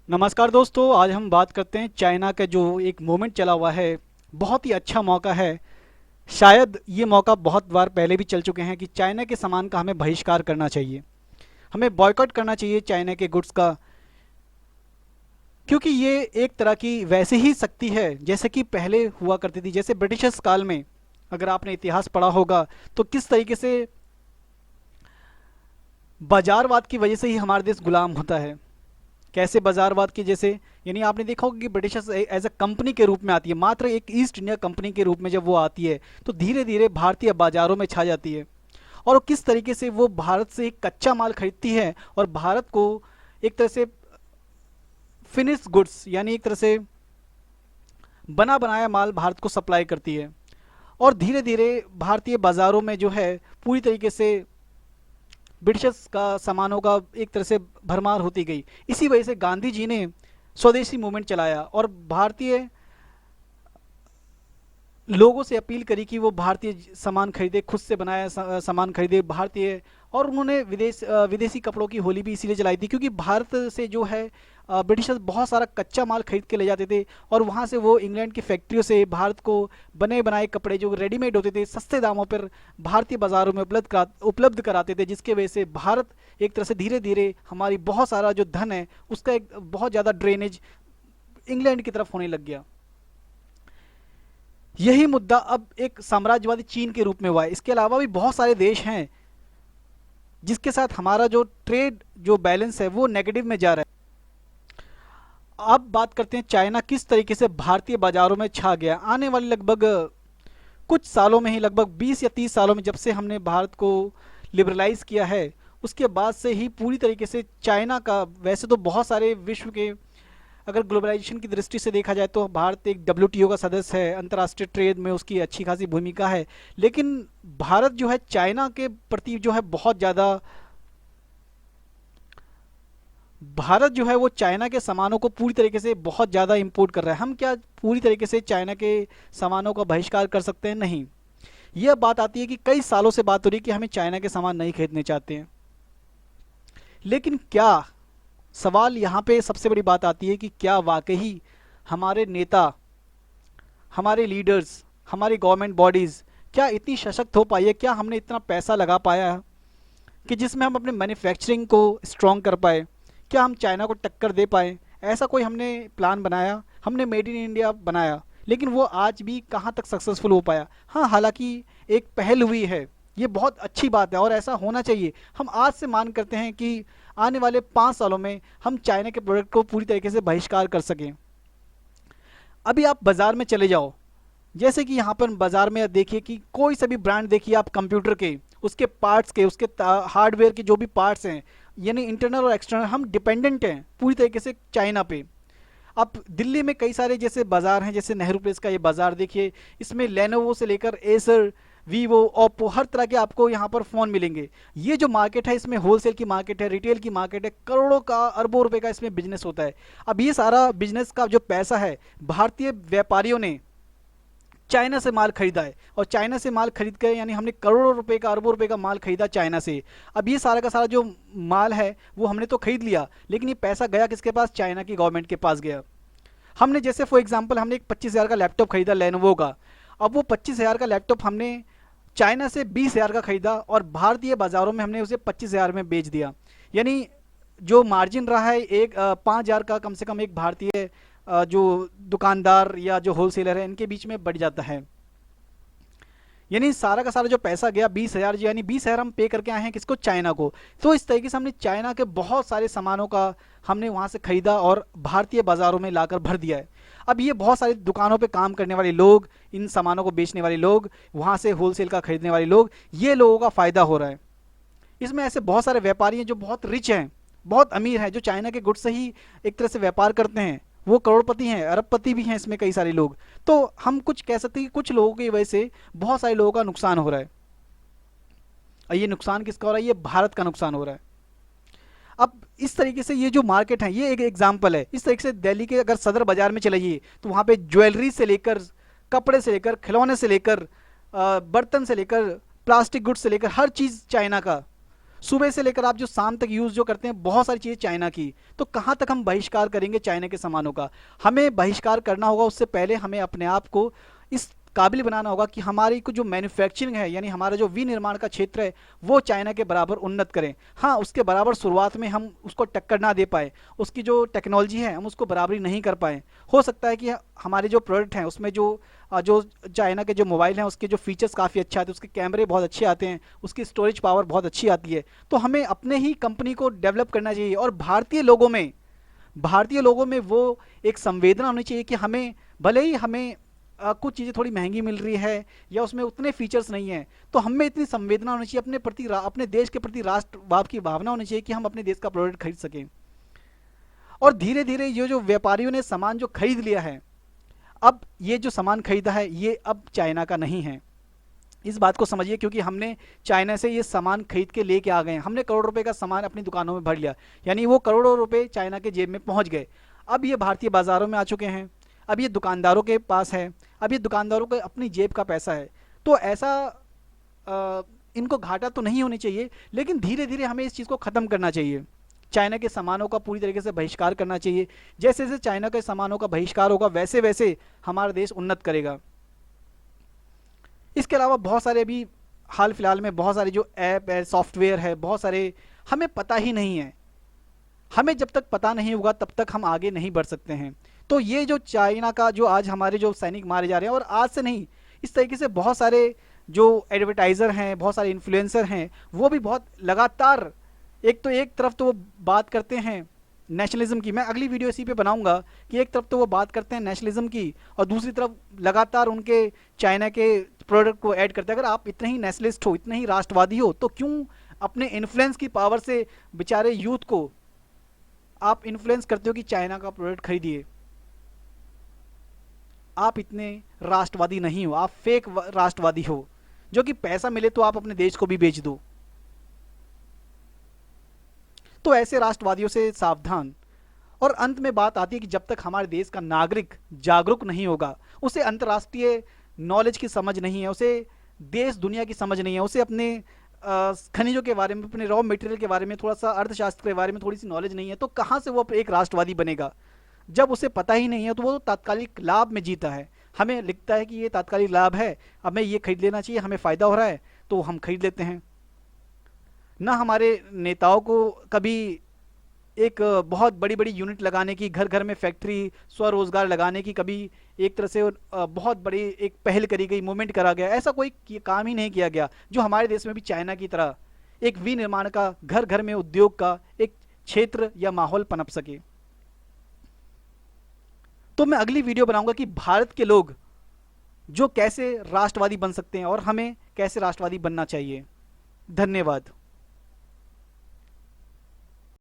नमस्कार दोस्तों, आज हम बात करते हैं चाइना का जो एक मूवमेंट चला हुआ है। बहुत ही अच्छा मौका है। शायद ये मौका बहुत बार पहले भी चल चुके हैं कि चाइना के सामान का हमें बहिष्कार करना चाहिए, हमें बॉयकॉट करना चाहिए चाइना के गुड्स का। क्योंकि ये एक तरह की वैसी ही शक्ति है जैसे कि पहले हुआ करती थी, जैसे ब्रिटिशर्स काल में। अगर आपने इतिहास पढ़ा होगा तो किस तरीके से बाजारवाद की वजह से ही हमारा देश गुलाम होता है। कैसे बाजारवाद की जैसे, यानी आपने देखा होगा कि ब्रिटिशर्स एज अ कंपनी के रूप में आती है, मात्र एक ईस्ट इंडिया कंपनी के रूप में जब वो आती है तो धीरे धीरे भारतीय बाजारों में छा जाती है। और वो किस तरीके से वो भारत से एक कच्चा माल खरीदती है और भारत को एक तरह से फिनिश गुड्स, यानी एक तरह से बना बनाया माल भारत को सप्लाई करती है। और धीरे धीरे भारतीय बाज़ारों में जो है पूरी तरीके से ब्रिटिशर्स का सामानों का एक तरह से भरमार होती गई। इसी वजह से गांधी जी ने स्वदेशी मूवमेंट चलाया और भारतीय लोगों से अपील करी कि वो भारतीय सामान खरीदे, खुद से बनाया सामान खरीदे भारतीय। और उन्होंने विदेशी कपड़ों की होली भी इसीलिए जलाई थी क्योंकि भारत से जो है ब्रिटिशर्स बहुत सारा कच्चा माल खरीद के ले जाते थे और वहाँ से वो इंग्लैंड की फैक्ट्रियों से भारत को बने बनाए कपड़े जो रेडीमेड होते थे सस्ते दामों पर भारतीय बाज़ारों में उपलब्ध कराते थे, जिसके वजह से भारत एक तरह से धीरे धीरे हमारी बहुत सारा जो धन है उसका एक बहुत ज़्यादा ड्रेनेज इंग्लैंड की तरफ होने लग गया। यही मुद्दा अब एक साम्राज्यवादी चीन के रूप में हुआ है। इसके अलावा भी बहुत सारे देश हैं जिसके साथ हमारा जो ट्रेड जो बैलेंस है वो नेगेटिव में जा रहा है। अब बात करते हैं चाइना किस तरीके से भारतीय बाजारों में छा गया। आने वाले लगभग कुछ सालों में ही, लगभग 20 या 30 सालों में, जब से हमने भारत को लिबरलाइज किया है उसके बाद से ही पूरी तरीके से चाइना का, वैसे तो बहुत सारे विश्व के, अगर ग्लोबलाइजेशन की दृष्टि से देखा जाए तो भारत एक डब्ल्यूटीओ का सदस्य है, अंतर्राष्ट्रीय ट्रेड में उसकी अच्छी खासी भूमिका है। लेकिन भारत जो है चाइना के प्रति जो है बहुत ज़्यादा, भारत जो है वो चाइना के सामानों को पूरी तरीके से बहुत ज़्यादा इंपोर्ट कर रहा है। हम क्या पूरी तरीके से चाइना के सामानों का बहिष्कार कर सकते हैं? नहीं। यह बात आती है कि कई सालों से बात हो रही है कि हमें चाइना के सामान नहीं खरीदने चाहते हैं। लेकिन क्या, सवाल यहाँ पे सबसे बड़ी बात आती है कि क्या वाकई हमारे नेता, हमारे लीडर्स, हमारी गवर्नमेंट बॉडीज़ क्या इतनी सशक्त हो पाई है, क्या हमने इतना पैसा लगा पाया है कि जिसमें हम अपने मैन्युफैक्चरिंग को स्ट्रॉन्ग कर पाए? क्या हम चाइना को टक्कर दे पाए? ऐसा कोई हमने प्लान बनाया? हमने मेड इन इंडिया बनाया, लेकिन वो आज भी कहाँ तक सक्सेसफुल हो पाया? हाँ, हालांकि एक पहल हुई है, ये बहुत अच्छी बात है और ऐसा होना चाहिए। हम आज से मान करते हैं कि आने वाले 5 सालों में हम चाइना के प्रोडक्ट को पूरी तरीके से बहिष्कार कर सकें। अभी आप बाज़ार में चले जाओ, जैसे कि यहाँ पर बाज़ार में देखिए कि कोई सा भी ब्रांड देखिए आप, कंप्यूटर के, उसके पार्ट्स के, उसके हार्डवेयर के जो भी पार्ट्स हैं, यानी इंटरनल और एक्सटर्नल, हम डिपेंडेंट हैं पूरी तरीके से चाइना पे। आप दिल्ली में कई सारे जैसे बाज़ार हैं, जैसे नेहरू प्लेस का ये बाज़ार देखिए, इसमें लेनोवो से लेकर एसर, वीवो, ओप्पो, हर तरह के आपको यहाँ पर फ़ोन मिलेंगे। ये जो मार्केट है इसमें होलसेल की मार्केट है, रिटेल की मार्केट है, करोड़ों का, अरबों रुपए का इसमें बिजनेस होता है। अब ये सारा बिजनेस का जो पैसा है भारतीय व्यापारियों ने चाइना से माल खरीदा है और चाइना से माल खरीद कर, यानी हमने करोड़ों रुपए का, अरबों रुपए का माल खरीदा चाइना से। अब ये सारा का सारा जो माल है वो हमने तो खरीद लिया, लेकिन ये पैसा गया किसके पास? चाइना की गवर्नमेंट के पास गया। हमने जैसे फॉर एग्जांपल हमने एक 25,000 का लैपटॉप खरीदा लेनोवो का। अब वो 25,000 का लैपटॉप हमने चाइना से 20,000 का खरीदा और भारतीय बाज़ारों में हमने उसे 25,000 में बेच दिया। यानी जो मार्जिन रहा है एक 5,000 का, कम से कम एक भारतीय जो दुकानदार या जो होलसेलर है इनके बीच में बढ़ जाता है। यानी सारा का सारा जो पैसा गया 20,000, यानी 20,000 हम पे करके आए हैं किसको? चाइना को। तो इस तरीके से हमने चाइना के बहुत सारे सामानों का हमने वहाँ से खरीदा और भारतीय बाज़ारों में लाकर भर दिया है। अब ये बहुत सारी दुकानों पे काम करने वाले लोग, इन सामानों को बेचने वाले लोग, वहाँ से होलसेल का खरीदने वाले लोग, ये लोगों का फ़ायदा हो रहा है। इसमें ऐसे बहुत सारे व्यापारी हैं जो बहुत रिच हैं, बहुत अमीर हैं, जो चाइना के गुड्स से ही एक तरह से व्यापार करते हैं। वो करोड़पति हैं, अरबपति भी हैं इसमें कई सारे लोग। तो हम कुछ कह सकते हैं कि कुछ लोगों की वजह से बहुत सारे लोगों का नुकसान हो रहा है। और ये नुकसान किसका हो रहा है? ये भारत का नुकसान हो रहा है। अब इस तरीके से ये जो मार्केट है ये एक एग्जाम्पल है। इस तरीके से दिल्ली के अगर सदर बाजार में चले जाइए तो वहाँ पे ज्वेलरी से लेकर, कपड़े से लेकर, खिलौने से लेकर, बर्तन से लेकर, प्लास्टिक गुड्स से लेकर हर चीज़ चाइना का। सुबह से लेकर आप जो शाम तक यूज़ जो करते हैं बहुत सारी चीज़ें चाइना की, तो कहाँ तक हम बहिष्कार करेंगे चाइना के सामानों का? हमें बहिष्कार करना होगा, उससे पहले हमें अपने आप को इस काबिल बनाना होगा कि हमारी को जो मैन्युफैक्चरिंग है, यानी हमारा जो विनिर्माण का क्षेत्र है, वो चाइना के बराबर उन्नत करें। हाँ, उसके बराबर शुरुआत में हम उसको टक्कर ना दे पाए, उसकी जो टेक्नोलॉजी है हम उसको बराबरी नहीं कर पाए। हो सकता है कि हमारे जो प्रोडक्ट हैं उसमें जो चाइना के जो मोबाइल हैं उसके जो फीचर्स काफ़ी अच्छे आते हैं, उसके कैमरे बहुत अच्छे आते हैं, उसकी स्टोरेज पावर बहुत अच्छी आती है, तो हमें अपने ही कंपनी को डेवलप करना चाहिए। और भारतीय लोगों में वो एक संवेदना होनी चाहिए कि हमें भले ही हमें कुछ चीज़ें थोड़ी महंगी मिल रही है या उसमें उतने फीचर्स नहीं हैं, तो हमें इतनी संवेदना होनी चाहिए अपने देश के प्रति, राष्ट्रभाव की भावना होनी चाहिए कि हम अपने देश का प्रोडक्ट खरीद सकें। और धीरे धीरे ये जो व्यापारियों ने सामान जो खरीद लिया है, अब ये जो सामान खरीदा है ये अब चाइना का नहीं है, इस बात को समझिए, क्योंकि हमने चाइना से ये सामान खरीद के लेके आ गए हैं। हमने करोड़ रुपए का सामान अपनी दुकानों में भर लिया, यानी वो करोड़ों रुपए चाइना के जेब में पहुंच गए। अब ये भारतीय बाजारों में आ चुके हैं, अब ये दुकानदारों के पास है, अब ये दुकानदारों को अपनी जेब का पैसा है। तो ऐसा इनको घाटा तो नहीं होनी चाहिए, लेकिन धीरे धीरे हमें इस चीज़ को ख़त्म करना चाहिए। चाइना के सामानों का पूरी तरीके से बहिष्कार करना चाहिए। जैसे जैसे चाइना के सामानों का बहिष्कार होगा वैसे वैसे हमारा देश उन्नत करेगा। इसके अलावा बहुत सारे अभी हाल फिलहाल में बहुत सारे जो ऐप है, सॉफ्टवेयर है, बहुत सारे हमें पता ही नहीं है। हमें जब तक पता नहीं होगा तब तक हम आगे नहीं बढ़ सकते हैं। तो ये जो चाइना का जो आज हमारे जो सैनिक मारे जा रहे हैं, और आज से नहीं, इस तरीके से बहुत सारे जो एडवर्टाइज़र हैं, बहुत सारे इन्फ्लुएंसर हैं, वो भी बहुत लगातार एक तरफ तो वो बात करते हैं नेशनलिज्म की, मैं अगली वीडियो इसी पे बनाऊंगा कि एक तरफ तो वो बात करते हैं नेशनलिज्म की और दूसरी तरफ लगातार उनके चाइना के प्रोडक्ट को ऐड करते हैं। अगर आप इतने ही नेशनलिस्ट हो, इतने ही राष्ट्रवादी हो, तो क्यों अपने इन्फ्लुएंस की पावर से बेचारे यूथ को आप इन्फ्लुएंस करते हो कि चाइना का प्रोडक्ट खरीदिए? आप इतने राष्ट्रवादी नहीं हो, आप फेक राष्ट्रवादी हो, जो कि पैसा मिले तो आप अपने देश को भी बेच दो। तो ऐसे राष्ट्रवादियों से सावधान। और अंत में बात आती है कि जब तक हमारे देश का नागरिक जागरूक नहीं होगा, उसे अंतर्राष्ट्रीय नॉलेज की समझ नहीं है, उसे देश दुनिया की समझ नहीं है, उसे अपने खनिजों के बारे में, अपने रॉ मटेरियल के बारे में, थोड़ा सा अर्थशास्त्र के बारे में थोड़ी सी नॉलेज नहीं है, तो कहाँ से वो एक राष्ट्रवादी बनेगा? जब उसे पता ही नहीं है तो वो तात्कालिक लाभ में जीता है। हमें लिखता है कि ये तात्कालिक लाभ है, हमें ये खरीद लेना चाहिए, हमें फ़ायदा हो रहा है तो हम खरीद लेते हैं। ना हमारे नेताओं को कभी एक बहुत बड़ी बड़ी यूनिट लगाने की, घर घर में फैक्ट्री, स्वरोजगार लगाने की कभी एक तरह से बहुत बड़ी एक पहल करी गई, मूवमेंट करा गया, ऐसा कोई काम ही नहीं किया गया जो हमारे देश में भी चाइना की तरह एक विनिर्माण का, घर घर में उद्योग का एक क्षेत्र या माहौल पनप सके। तो मैं अगली वीडियो बनाऊंगा कि भारत के लोग जो कैसे राष्ट्रवादी बन सकते हैं और हमें कैसे राष्ट्रवादी बनना चाहिए। धन्यवाद।